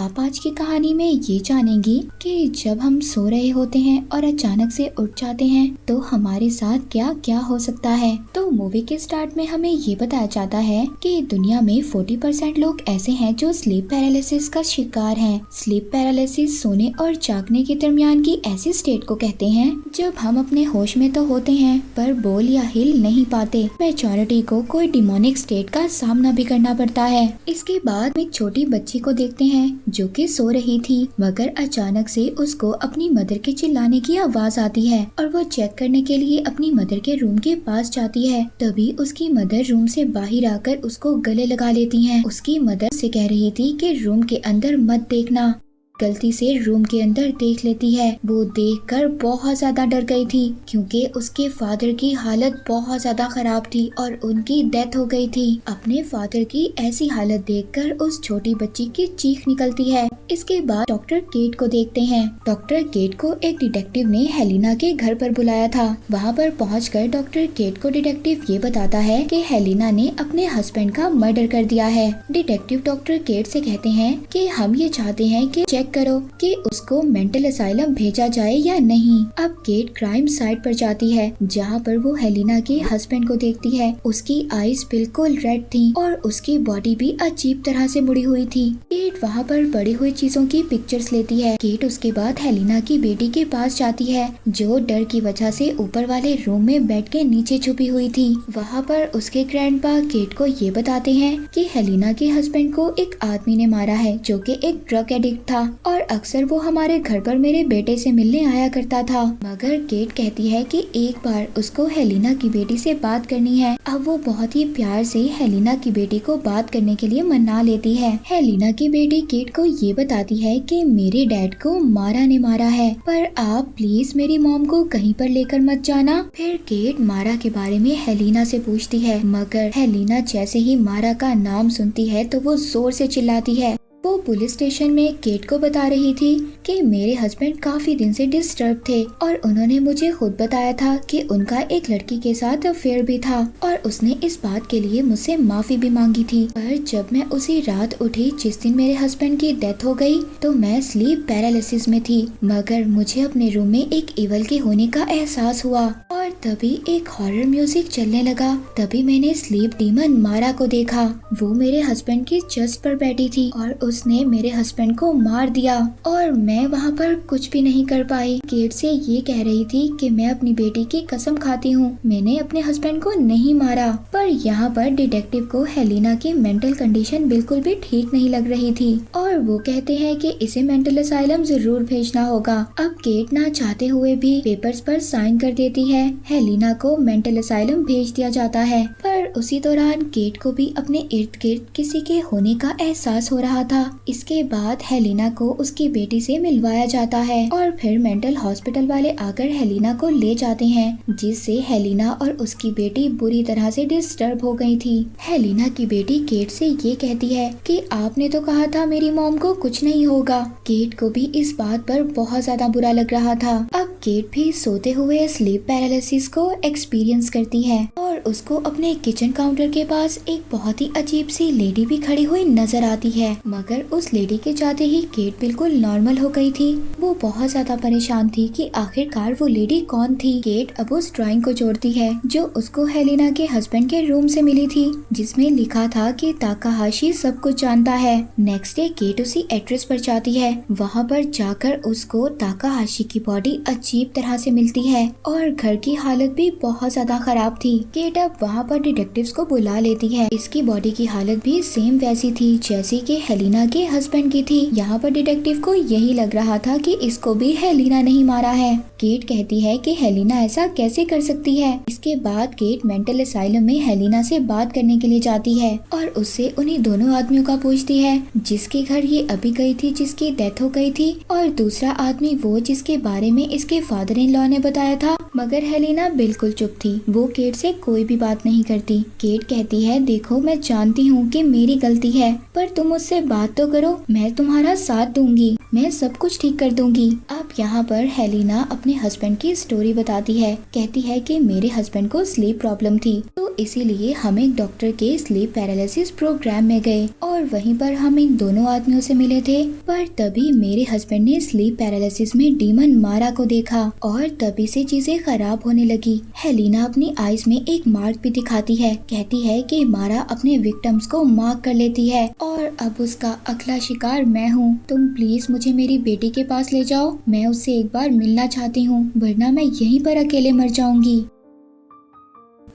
आप आज की कहानी में ये जानेंगी कि जब हम सो रहे होते हैं और अचानक से उठ जाते हैं तो हमारे साथ क्या क्या हो सकता है। तो मूवी के स्टार्ट में हमें ये बताया जाता है कि दुनिया में 40% लोग ऐसे हैं जो स्लीप पैरालिसिस का शिकार हैं। स्लीप पैरालिसिस सोने और जागने के दरमियान की ऐसी स्टेट को कहते हैं जब हम अपने होश में तो होते हैं पर बोल या हिल नहीं पाते। मेजॉरिटी को कोई डिमोनिक स्टेट का सामना भी करना पड़ता है। इसके बाद एक छोटी बच्ची को देखते हैं जो कि सो रही थी, मगर अचानक से उसको अपनी मदर के चिल्लाने की आवाज आती है और वो चेक करने के लिए अपनी मदर के रूम के पास जाती है। तभी उसकी मदर रूम से बाहर आकर उसको गले लगा लेती हैं। उसकी मदर से कह रही थी कि रूम के अंदर मत देखना, गलती से रूम के अंदर देख लेती है। वो देखकर बहुत ज्यादा डर गई थी क्योंकि उसके फादर की हालत बहुत ज्यादा खराब थी और उनकी डेथ हो गई थी। अपने फादर की ऐसी हालत देखकर उस छोटी बच्ची की चीख निकलती है। इसके बाद डॉक्टर केट को देखते हैं। डॉक्टर केट को एक डिटेक्टिव ने हेलिना के घर पर बुलाया था। वहाँ पर पहुंचकर डॉक्टर केट को डिटेक्टिव ये बताता है कि हेलिना ने अपने हस्बैंड का मर्डर कर दिया है। डिटेक्टिव डॉक्टर केट से कहते हैं कि हम ये चाहते हैं कि चेक करो कि उसको मेंटल असाइलम भेजा जाए या नहीं। अब केट क्राइम साइट पर जाती है जहाँ पर वो हेलिना के हस्बैंड को देखती है। उसकी आईज बिल्कुल रेड थी और उसकी बॉडी भी अजीब तरह से मुड़ी हुई थी। केट वहाँ पर पड़ी हुई चीजों की पिक्चर्स लेती है। केट उसके बाद हेलिना की बेटी के पास जाती है जो डर की वजह से ऊपर वाले रूम में बेड के नीचे छुपी हुई थी। वहाँ पर उसके ग्रैंडपा केट को ये बताते हैं कि हेलिना के हस्बैंड को एक आदमी ने मारा है जो कि एक ड्रग एडिक्ट था और अक्सर वो हमारे घर पर मेरे बेटे से मिलने आया करता था। मगर केट कहती है कि एक बार उसको हेलिना की बेटी से बात करनी है। अब वो बहुत ही प्यार से हेलिना की बेटी को बात करने के लिए मना लेती है। हेलिना की बेटी केट को ये बताती है कि मेरे डैड को मारा ने मारा है, पर आप प्लीज मेरी मॉम को कहीं पर लेकर मत जाना। फिर केट मारा के बारे में हेलिना से पूछती है, मगर हेलिना जैसे ही मारा का नाम सुनती है तो वो जोर से चिल्लाती है। वो पुलिस स्टेशन में केट को बता रही थी कि मेरे हस्बैंड काफी दिन से डिस्टर्ब थे और उन्होंने मुझे खुद बताया था कि उनका एक लड़की के साथ अफेयर भी था और उसने इस बात के लिए मुझसे माफी भी मांगी थी। पर जब मैं उसी रात उठी जिस दिन मेरे हस्बैंड की डेथ हो गई तो मैं स्लीप पैरालिसिस में थी, मगर मुझे अपने रूम में एक इवल के होने का एहसास हुआ और तभी एक हॉरर म्यूजिक चलने लगा। तभी मैंने स्लीप डीमन मारा को देखा। वो मेरे हस्बैंड की चेस्ट पर बैठी थी और उसने मेरे हस्बैंड को मार दिया और मैं वहाँ पर कुछ भी नहीं कर पाई। केट से ये कह रही थी कि मैं अपनी बेटी की कसम खाती हूँ मैंने अपने हस्बैंड को नहीं मारा। पर यहाँ पर डिटेक्टिव को हेलिना की मेंटल कंडीशन बिल्कुल भी ठीक नहीं लग रही थी और वो कहते हैं कि इसे मेंटल असाइलम जरूर भेजना होगा। अब केट ना चाहते हुए भी पेपर्स पर साइन कर देती है। हेलिना को मेंटल असाइलम भेज दिया जाता है। पर उसी दौरान केट को भी अपने इर्द गिर्द किसी के होने का एहसास हो रहा था। इसके बाद हेलिना को उसकी बेटी से मिलवाया जाता है और फिर मेंटल हॉस्पिटल वाले आकर हेलिना को ले जाते हैं, जिससे हेलिना और उसकी बेटी बुरी तरह से डिस्टर्ब हो गई थी। हेलिना की बेटी केट से ये कहती है कि आपने तो कहा था मेरी मॉम को कुछ नहीं होगा। केट को भी इस बात पर बहुत ज्यादा बुरा लग रहा था। अब केट भी सोते हुए स्लीप पैरालिसिस को एक्सपीरियंस करती है और उसको अपने किचन काउंटर के पास एक बहुत ही अजीब सी लेडी भी खड़ी हुई नजर आती है। मगर उस लेडी के जाते ही केट बिल्कुल नॉर्मल हो गई थी। वो बहुत ज्यादा परेशान थी कि आखिरकार वो लेडी कौन थी। केट अब उस ड्राइंग को जोड़ती है जो उसको हेलिना के हस्बैंड के रूम से मिली थी, जिसमें लिखा था कि ताकाहाशी सब कुछ जानता है। नेक्स्ट डे केट उसी एड्रेस पर जाती है। वहाँ पर जाकर उसको ताकाहाशी की बॉडी अजीब तरह से मिलती है और घर की हालत भी बहुत ज्यादा खराब थी। केट अब वहाँ पर डिटेक्टिव्स को बुला लेती है। इसकी बॉडी की हालत भी सेम वैसी थी जैसी कि हेलिना के हस्बैंड की थी। यहाँ पर डिटेक्टिव को यही लग रहा था कि इसको भी हेलिना नहीं मारा है। केट कहती है कि हेलिना ऐसा कैसे कर सकती है। इसके बाद केट मेंटल असाइलम में हेलिना से बात करने के लिए जाती है और उससे उन्हीं दोनों आदमियों का पूछती है जिसके घर ये अभी गई थी जिसकी डेथ हो गई थी, और दूसरा आदमी वो जिसके बारे में इसके फादर इन लॉ ने बताया था। मगर हेलिना बिल्कुल चुप थी। वो केट से कोई भी बात नहीं करती। केट कहती है देखो मैं जानती हूँ कि मेरी गलती है, पर पर तुम मुझसे बात तो करो, मैं तुम्हारा साथ दूंगी, मैं सब कुछ ठीक कर दूंगी। अब यहाँ पर हेलिना अपने हस्बैंड की स्टोरी बताती है। कहती है कि मेरे हस्बैंड को स्लीप प्रॉब्लम थी, तो इसीलिए हम एक डॉक्टर के स्लीप पैरालिसिस प्रोग्राम में गए और वहीं पर हम इन दोनों आदमियों से मिले थे। पर तभी मेरे हस्बैंड ने स्लीप पैरालिसिस में डीमन मारा को देखा और तभी से चीजें खराब होने लगी। हेलिना अपनी आईज में एक मार्क भी दिखाती है। कहती है कि मारा अपने विक्टिम्स को मार्क कर लेती है और अब उसका अगला शिकार मैं हूँ। तुम प्लीज मुझे मेरी बेटी के पास ले जाओ, मैं उससे एक बार मिलना चाहती हूँ, वरना मैं यहीं पर अकेले मर जाऊंगी।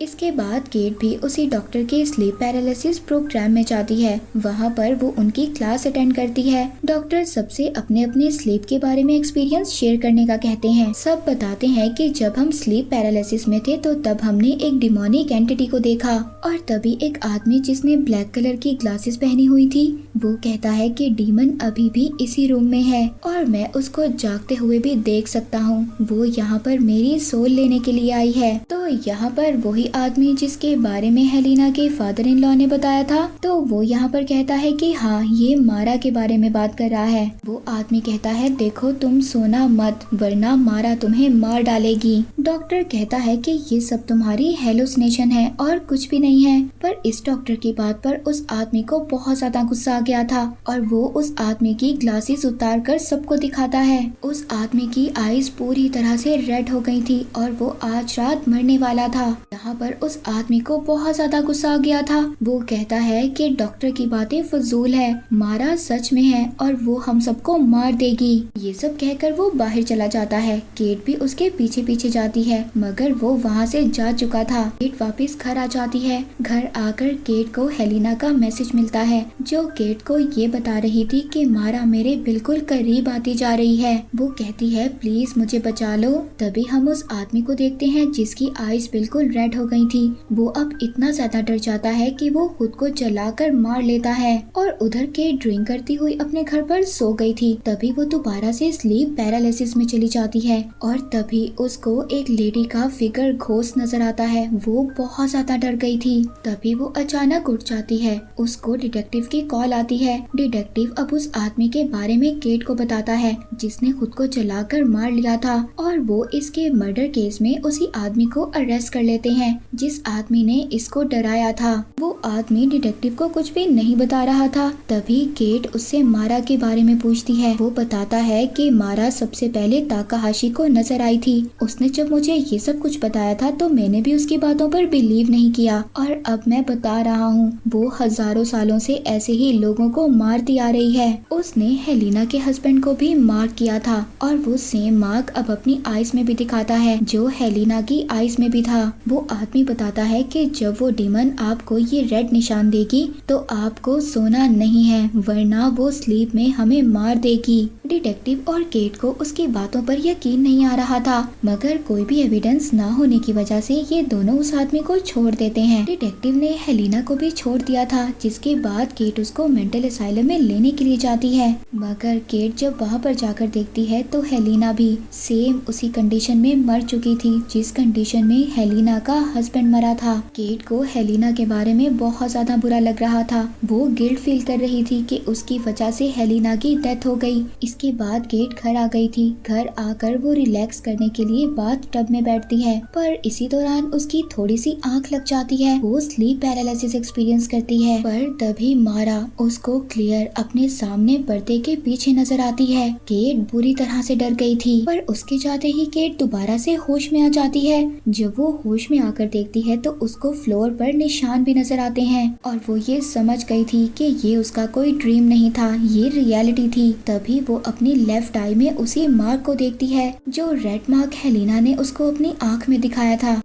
इसके बाद केट भी उसी डॉक्टर के स्लीप पैरालिसिस प्रोग्राम में जाती है। वहाँ पर वो उनकी क्लास अटेंड करती है। डॉक्टर सबसे अपने अपने स्लीप के बारे में एक्सपीरियंस शेयर करने का कहते हैं। सब बताते हैं कि जब हम स्लीप पैरालिसिस में थे तो तब हमने एक डिमोनिक एंटिटी को देखा और तभी एक आदमी जिसने ब्लैक कलर की ग्लासेस पहनी हुई थी वो कहता है कि डीमन अभी भी इसी रूम में है और मैं उसको जागते हुए भी देख सकता हूँ। वो यहाँ पर मेरी सोल लेने के लिए आई है। तो यहाँ पर वही आदमी जिसके बारे में हेलिना के फादर इन लॉ ने बताया था, तो वो यहाँ पर कहता है कि हाँ, ये मारा के बारे में बात कर रहा है। वो आदमी कहता है देखो तुम सोना मत, वरना मारा तुम्हें मार डालेगी। डॉक्टर कहता है कि ये सब तुम्हारी हेलुसिनेशन है और कुछ भी नहीं है। पर इस डॉक्टर की बात पर उस आदमी को बहुत ज्यादा गुस्सा आ गया था और वो उस आदमी की ग्लासेस उतार कर सबको दिखाता है। उस आदमी की आईज पूरी तरह से रेड हो गई थी और वो आज रात मरने वाला था। यहाँ पर उस आदमी को बहुत ज्यादा गुस्सा आ गया था। वो कहता है कि डॉक्टर की बातें फजूल है, मारा सच में है और वो हम सबको मार देगी। ये सब कहकर वो बाहर चला जाता है। केट भी उसके पीछे पीछे जाती है, मगर वो वहाँ से जा चुका था। केट वापस घर आ जाती है। घर आकर केट को हेलिना का मैसेज मिलता है जो केट को ये बता रही थी कि मारा मेरे बिल्कुल करीब आती जा रही है। वो कहती है प्लीज मुझे बचा लो। तभी हम उस आदमी को देखते हैं जिसकी आईज बिल्कुल रेड हो गई थी। वो अब इतना ज्यादा डर जाता है कि वो खुद को जलाकर मार लेता है और उधर के ड्रिंक करती हुई अपने घर पर सो गई थी। तभी वो दोबारा से स्लीप पैरालिसिस में चली जाती है और तभी उसको एक लेडी का फिगर घोस्ट नजर आता है। वो बहुत ज्यादा डर गई थी। तभी वो अचानक उठ जाती है। उसको डिटेक्टिव की कॉल आती है। डिटेक्टिव अब उस आदमी के बारे में केट को बताता है जिसने खुद को जलाकर मार लिया था और वो इसके मर्डर केस में उसी आदमी को अरेस्ट कर लेते हैं जिस आदमी ने इसको डराया था। वो आदमी डिटेक्टिव को कुछ भी नहीं बता रहा था। तभी केट उससे मारा के बारे में पूछती है। वो बताता है कि मारा सबसे पहले ताकाहाशी को नजर आई थी। उसने जब मुझे ये सब कुछ बताया था तो मैंने भी उसकी बातों पर बिलीव नहीं किया और अब मैं बता रहा हूँ वो हजारों सालों से ऐसे ही लोगों को मारती आ रही है। उसने हेलिना के हस्बैंड को भी मार्क किया था और वो सेम मार्क अब अपनी आईज में भी दिखाता है जो हेलिना की आईज में भी था। वो आदमी बताता है कि जब वो डीमन आपको ये रेड निशान देगी तो आपको सोना नहीं है, वरना वो स्लीप में हमें मार देगी। डिटेक्टिव और केट को उसकी बातों पर यकीन नहीं आ रहा था, मगर कोई भी एविडेंस ना होने की वजह से ये दोनों उस आदमी को छोड़ देते हैं। डिटेक्टिव ने हेलिना को भी छोड़ दिया था, जिसके बाद केट उसको मेंटल असाइलम में लेने के लिए जाती है। मगर केट जब वहाँ पर जाकर देखती है तो हेलिना भी सेम उसी कंडीशन में मर चुकी थी जिस कंडीशन में हेलिना का हस्बैंड मरा था। केट को हेलिना के बारे में बहुत ज्यादा बुरा लग रहा था। वो गिल्ट फील कर रही थी कि उसकी वजह से हेलिना की डेथ हो गई। इसके बाद केट घर आ गई थी। घर आकर वो रिलैक्स करने के लिए बाथ टब में बैठती है, पर इसी दौरान उसकी थोड़ी सी आंख लग जाती है। वो स्लीप पैरालिसिस एक्सपीरियंस करती है, पर तभी मारा उसको क्लियर अपने सामने पर्दे के पीछे नजर आती है। केट बुरी तरह से डर गई थी, पर उसके जाते ही केट दोबारा से होश में आ जाती है। जब वो होश में आकर देखती है तो उसको फ्लोर पर निशान भी नजर आते हैं और वो ये समझ गई थी कि ये उसका कोई ड्रीम नहीं था, ये रियलिटी थी। तभी वो अपनी लेफ्ट आई में उसी मार्क को देखती है जो रेड मार्क हेलिना ने उसको अपनी आंख में दिखाया था।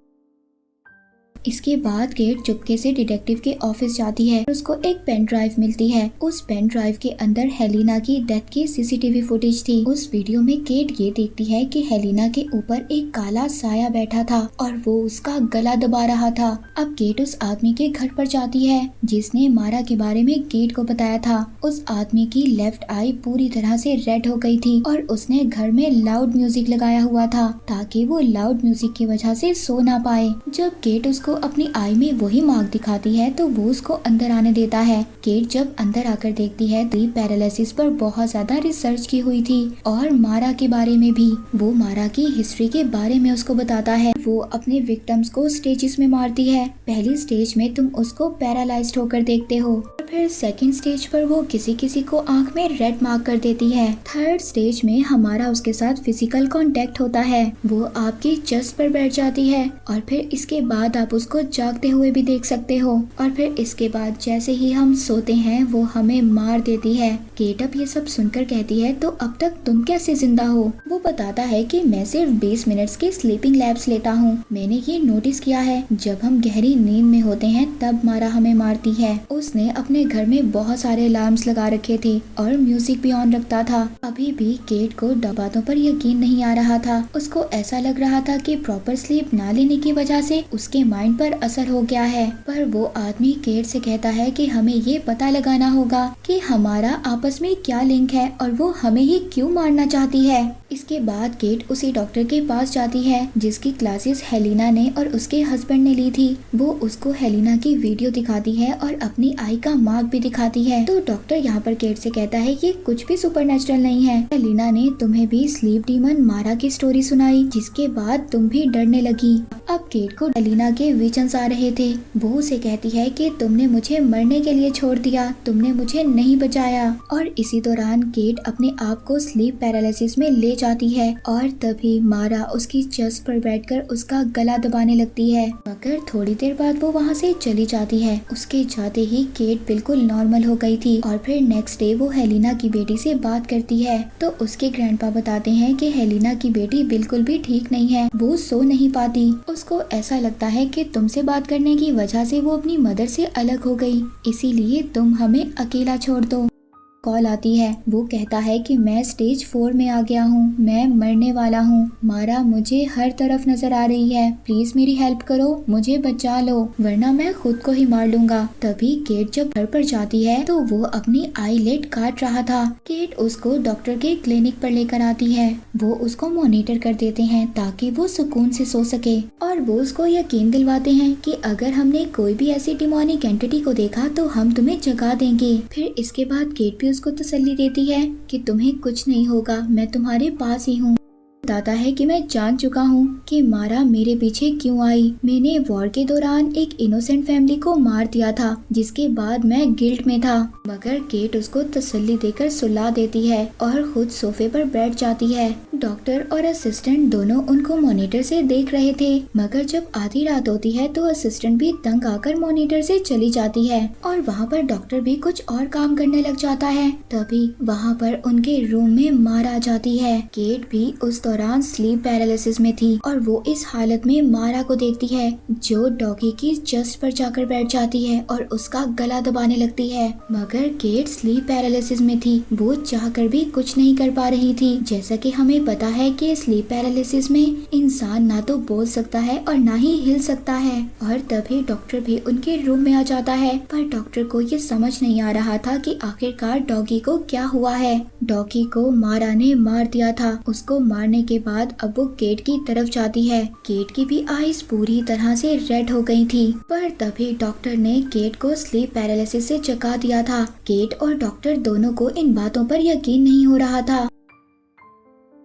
इसके बाद केट चुपके से डिटेक्टिव के ऑफिस जाती है। उसको एक पेन ड्राइव मिलती है। उस पेन ड्राइव के अंदर हेलिना की डेथ की सीसीटीवी फुटेज थी। उस वीडियो में केट ये देखती है कि हेलिना के ऊपर एक काला साया बैठा था और वो उसका गला दबा रहा था। अब केट उस आदमी के घर पर जाती है जिसने मारा के बारे में केट को बताया था। उस आदमी की लेफ्ट आई पूरी तरह से रेड हो गई थी और उसने घर में लाउड म्यूजिक लगाया हुआ था ताकि वो लाउड म्यूजिक की वजह से सो ना पाए। जब केट उसको उसको अपनी आई में वही मार्क दिखाती है तो वो उसको अंदर आने देता है। केट जब अंदर आकर देखती है तो पैरालिसिस पर बहुत ज्यादा रिसर्च की हुई थी और मारा के बारे में भी। वो मारा की हिस्ट्री के बारे में उसको बताता है। वो अपने विक्टिम्स को स्टेजेस में मारती है। पहली स्टेज में तुम उसको पैरालाइज्ड होकर देखते हो और फिर सेकंड स्टेज पर वो किसी किसी को आंख में रेड मार्क कर देती है। थर्ड स्टेज में हमारा उसके साथ फिजिकल कांटेक्ट होता है। वो आपकी चेस्ट पर बैठ जाती है और फिर इसके बाद आप उसको जागते हुए भी देख सकते हो और फिर इसके बाद जैसे ही हम सोते हैं वो हमें मार देती है। केट अब ये सब सुनकर कहती है तो अब तक तुम कैसे जिंदा हो? वो बताता है कि मैं सिर्फ 20 मिनट्स के स्लीपिंग लैब्स लेता हूँ। मैंने ये नोटिस किया है जब हम गहरी नींद में होते हैं तब मारा हमें मारती है। उसने अपने घर में बहुत सारे अलार्म्स लगा रखे थे और म्यूजिक भी ऑन रखता था। अभी भी केट को बातों पर यकीन नहीं आ रहा था। उसको ऐसा लग रहा था कि प्रॉपर स्लीप ना लेने की वजह से उसके माइंड पर असर हो गया है। पर वो आदमी केट से कहता है कि हमें ये पता लगाना होगा कि हमारा आपस में क्या लिंक है और वो हमें ही क्यों मारना चाहती है। इसके बाद केट उसी डॉक्टर के पास जाती है जिसकी क्लासेस हेलिना ने और उसके हस्बैंड ने ली थी। वो उसको हेलिना की वीडियो दिखाती है और अपनी आई का मार्क भी दिखाती है। तो डॉक्टर यहाँ पर केट से कहता है ये कुछ भी सुपरनेचुरल नहीं है। हेलिना ने तुम्हें भी स्लीप डीमन मारा की स्टोरी सुनाई जिसके बाद तुम भी डरने लगी। अब केट को हेलिना के विजन्स आ रहे थे। वो उसे कहती है कि तुमने मुझे मरने के लिए छोड़ दिया, तुमने मुझे नहीं बचाया। और इसी दौरान केट अपने आप को स्लीप पैरालिसिस में ले जाती है और तभी मारा उसकी चेस्ट पर बैठकर उसका गला दबाने लगती है। मगर थोड़ी देर बाद वो वहाँ से चली जाती है। उसके जाते ही केट बिल्कुल नॉर्मल हो गई थी और फिर नेक्स्ट डे वो हेलिना की बेटी से बात करती है तो उसके ग्रैंडपा बताते हैं कि हेलिना की बेटी बिल्कुल भी ठीक नहीं है, वो सो नहीं पाती। उसको ऐसा लगता है कि तुमसे बात करने की वजह से वो अपनी मदर से अलग हो गई, इसीलिए तुम हमें अकेला छोड़ दो। कॉल आती है। वो कहता है कि मैं स्टेज 4 में आ गया हूँ, मैं मरने वाला हूँ। मारा मुझे हर तरफ नजर आ रही है, प्लीज मेरी हेल्प करो, मुझे बचा लो वरना मैं खुद को ही मार लूंगा। तभी केट जब घर पर जाती है तो वो अपनी आईलेट काट रहा था। केट उसको डॉक्टर के क्लिनिक पर लेकर आती है। वो उसको मॉनिटर कर देते हैं ताकि वो सुकून से सो सके और वो उसको यकीन दिलवाते हैं कि अगर हमने कोई भी ऐसी डिमोनिक एंटिटी को देखा तो हम तुम्हें जगा देंगे। फिर इसके बाद केट भी उसको तसल्ली देती है कि तुम्हें कुछ नहीं होगा, मैं तुम्हारे पास ही हूँ। बताता है कि मैं जान चुका हूँ कि मारा मेरे पीछे क्यों आई। मैंने वॉर के दौरान एक इनोसेंट फैमिली को मार दिया था जिसके बाद मैं गिल्ट में था। मगर केट उसको तसल्ली देकर सुला देती है और खुद सोफे पर बैठ जाती है। डॉक्टर और असिस्टेंट दोनों उनको मॉनिटर से देख रहे थे मगर जब आधी रात होती है तो असिस्टेंट भी तंग आकर मॉनिटर से चली जाती है और वहाँ पर डॉक्टर भी कुछ और काम करने लग जाता है। तभी वहाँ पर उनके रूम में मारा जाती है। केट भी उस दौरान स्लीप पैरालिसिस में थी और वो इस हालत में मारा को देखती है जो डॉगी की चेस्ट पर जाकर बैठ जाती है और उसका गला दबाने लगती है। मगर केट स्लीप पैरालिसिस में थी, वो चाहकर भी कुछ नहीं कर पा रही थी। जैसा कि हमें पता है कि स्लीप पैरालिसिस में इंसान ना तो बोल सकता है और ना ही हिल सकता है। और तभी डॉक्टर भी उनके रूम में आ जाता है पर डॉक्टर को ये समझ नहीं आ रहा था कि आखिरकार डॉगी को क्या हुआ है। डॉगी को मारा ने मार दिया था। उसको मारने के बाद अब वो केट की तरफ जाती है। केट की भी आईज पूरी तरह से रेड हो गई थी पर तभी डॉक्टर ने केट को स्लीप पैरालिसिस से जगा दिया था। केट और डॉक्टर दोनों को इन बातों पर यकीन नहीं हो रहा था।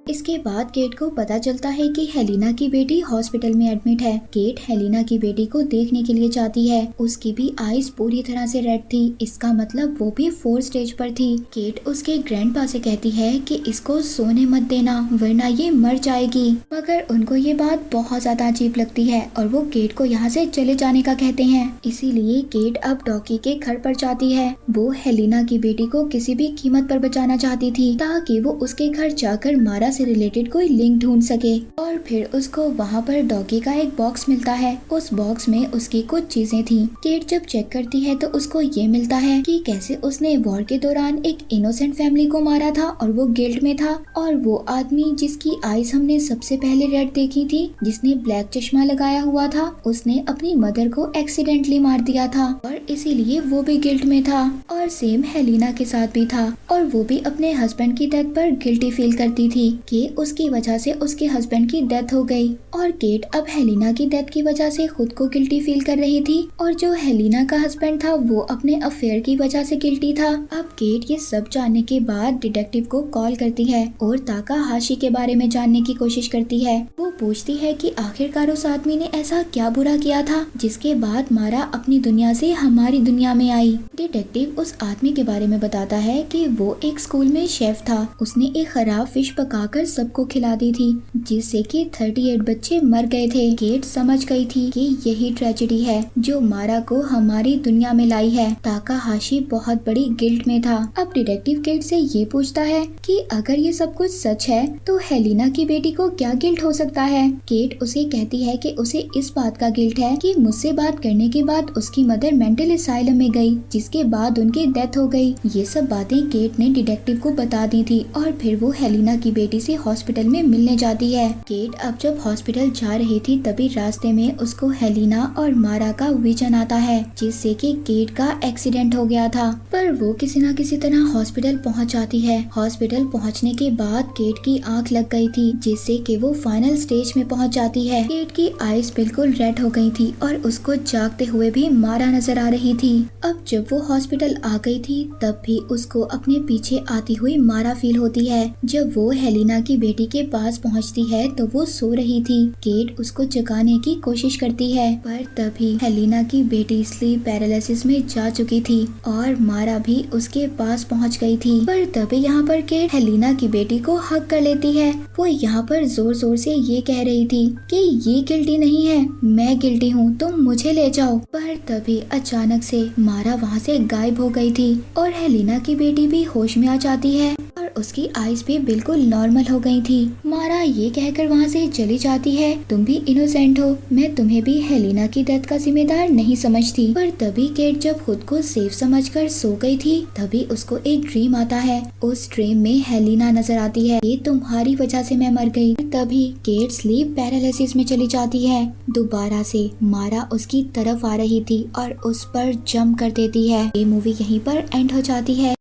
इसके बाद केट को पता चलता है कि हेलिना की बेटी हॉस्पिटल में एडमिट है। केट हेलिना की बेटी को देखने के लिए जाती है। उसकी भी आईज पूरी तरह से रेड थी, इसका मतलब वो भी 4 स्टेज पर थी। केट उसके ग्रैंडपा से कहती है कि इसको सोने मत देना वरना ये मर जाएगी। मगर उनको ये बात बहुत ज्यादा अजीब लगती है और वो केट को यहाँ से चले जाने का कहते हैं। इसीलिए केट अब डॉगी के घर पर जाती है। वो हेलिना की बेटी को किसी भी कीमत पर बचाना चाहती थी ताकि वो उसके घर जाकर मारा से रिलेटेड कोई लिंक ढूंढ सके। और फिर उसको वहाँ पर डॉगी का एक बॉक्स मिलता है। उस बॉक्स में उसकी कुछ चीजें थी। केट जब चेक करती है तो उसको ये मिलता है कि कैसे उसने वॉर के दौरान एक इनोसेंट फैमिली को मारा था और वो गिल्ट में था और वो आदमी जिसकी आईज हमने सबसे पहले रेड देखी थी, जिसने ब्लैक चश्मा लगाया हुआ था, उसने अपनी मदर को एक्सीडेंटली मार दिया था और इसीलिए वो भी गिल्ट में था। और सेम हेलिना के साथ भी था और वो भी अपने हस्बैंड की डेथ पर गिल्टी फील करती थी कि जिससे उसकी वजह से उसके हस्बैंड की डेथ हो गई। और केट अब हेलिना की डेथ की वजह से खुद को गिल्टी फील कर रही थी और जो हेलिना का हस्बैंड था वो अपने अफेयर की वजह से गिल्टी था। अब केट ये सब जानने के बाद डिटेक्टिव को कॉल करती है और ताकाहाशी के बारे में जानने की कोशिश करती है। वो पूछती है कि आखिरकार उस आदमी ने ऐसा क्या बुरा किया था जिसके बाद मारा अपनी दुनिया से हमारी दुनिया में आई। डिटेक्टिव उस आदमी के बारे में बताता है कि वो एक स्कूल में शेफ था। उसने एक खराब फिश पकाकर सबको खिला दी थी जिससे कि 38 बच्चे मर गए थे। केट समझ गई थी कि यही ट्रेजेडी है जो मारा को हमारी दुनिया में लाई है। ताकाहाशी बहुत बड़ी गिल्ट में था। अब डिटेक्टिव केट से ये पूछता है कि अगर ये सब कुछ सच है तो हेलिना की बेटी को क्या गिल्ट हो सकता है। केट उसे कहती है कि उसे इस बात का गिल्ट है कि मुझसे बात करने के बाद उसकी मदर मेंटल असाइलम में गई जिसके बाद उनकी डेथ हो गई। ये सब बातें केट ने डिटेक्टिव को बता दी थी और फिर वो हेलिना की बेटी से हॉस्पिटल में मिलने जाती है। केट अब जब हॉस्पिटल जा रही थी तभी रास्ते में उसको हेलिना और मारा का विजन आता है जिससे कि केट का एक्सीडेंट हो गया था। पर वो किसी न किसी तरह हॉस्पिटल पहुंच जाती है। हॉस्पिटल पहुंचने के बाद केट की आंख लग गई थी जिससे कि वो फाइनल स्टेज में पहुंच जाती है। केट की आईज बिल्कुल रेड हो गई थी और उसको जागते हुए भी मारा नजर आ रही थी। अब जब वो हॉस्पिटल आ गई थी तब भी उसको अपने पीछे आती हुई मारा फील होती है। जब वो हेलिना की बेटी के पास पहुंचती है तो वो सो रही थी। केट उसको जगाने की कोशिश करती है पर तभी हेलिना की बेटी स्लीप पैरालिसिस में जा चुकी थी और मारा भी उसके पास पहुंच गई थी। पर तभी यहाँ पर केट हेलिना की बेटी को हक कर लेती है। वो यहाँ पर जोर जोर से ये कह रही थी कि ये गिल्टी नहीं है, मैं गिल्टी हूँ, तुम मुझे ले जाओ। पर तभी अचानक से मारा वहाँ से गायब हो गई थी और हेलिना की बेटी भी होश में आ जाती है और उसकी आईज भी बिल्कुल नॉर्मल हो गई थी। मारा ये कहकर वहाँ से चली जाती है, तुम भी इनोसेंट हो, मैं तुम्हें भी हेलिना की डेथ का जिम्मेदार नहीं समझती। पर तभी केट जब खुद को सेफ समझकर सो गई थी तभी उसको एक ड्रीम आता है। उस ड्रीम में हेलिना नजर आती है, ये तुम्हारी वजह से मैं मर गई। तभी केट स्लीप पैरालिसिस में चली जाती है। दोबारा से मारा उसकी तरफ आ रही थी और उस पर जंप कर देती है। ये मूवी यहीं पर एंड हो जाती है।